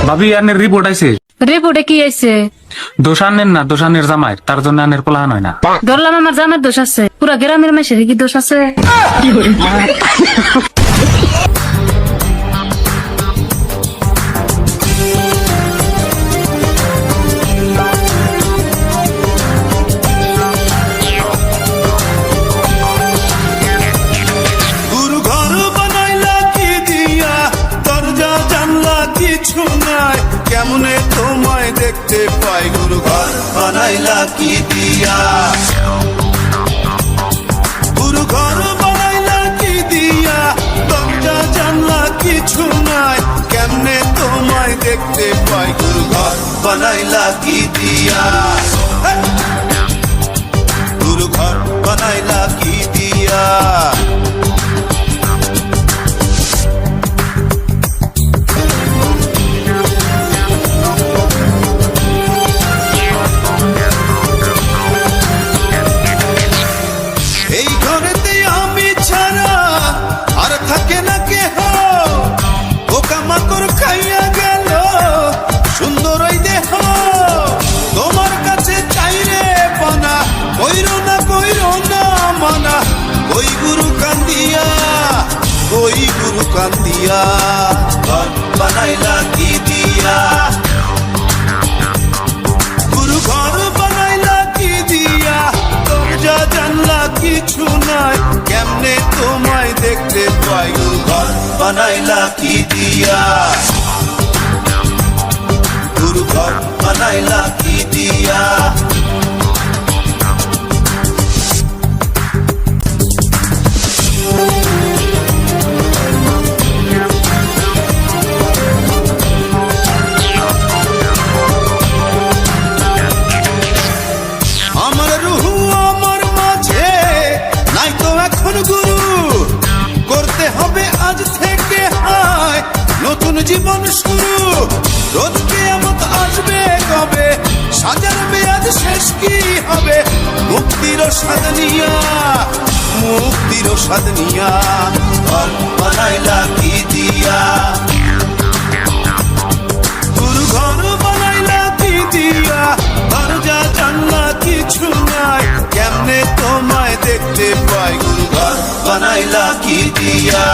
ভাবি আনের রিপোর্ট আইছে। রিপোর্টে কি আইছে? দোষ আনেন না, দোষ আনের জামাইয়ের, তার জন্য আনের পোলাহান হয় না। ধরলাম আমার জামার দোষ আছে, পুরা গ্রামের মাসের কি দোষ আছে? কেমনে তোমায় দেখতে পাই, গুরু ঘর বানাইলা কি দিয়া, গুরু ঘর বানাইলা কি দিয়া, দরজা জানলা কিছু নাই, কেমনে তোমায় দেখতে পাই, গুরু ঘর বানাইলা কি দিয়া, গুরু ঘর বানাইলা কি দিয়া। এই ঘরেতে আমি ছাড়া আর থাকে না কেহ, পোকামাকড় খাইয়া গেল সুন্দর ওই দেহ, তোমার কাছে চাইরে পানা, কইরো না মানা, ওই গুরু কান্দিয়া, ওই গুরু কান্দিয়া, ঘর বানাইলা কি দিয়া, গুরু ঘর বানাইলা কি দিয়া, দরজা জানলা কিছু নাই, কেমনে তোমায় দেখতে পাই, গুরু ঘর বানাইলা কি দিয়া, গুরু ঘর বানাইলা কি দিয়া। আমার রুহু আমার মাঝে নাই তো এখন গুরু, করতে হবে আজ থেকে হায় নতুন জীবন শুরু, রোজ কিয়ামত আসবে কবে, সাজার মেয়াদ শেষ কি হবে, মুক্তির স্বাদ নিয়া, মুক্তির স্বাদ নিয়া, ঘর বানাইলা কি দিয়া, গুরু ঘর বানাইলা কি দিয়া, দরজা জানলা কিছু নাই, কেমনে তোমায় দেখতে পাই, গুরু ঘর বানাইলা কি দিয়া,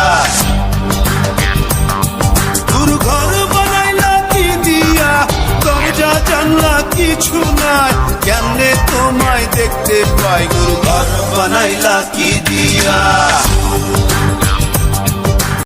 গুরু ঘর বানাইলা কি দিয়া, দরজা জানলা কিছু নাই, কেমনে তোমায় দেখতে পাই, গুরু ঘর বানাইলা কি দিয়া।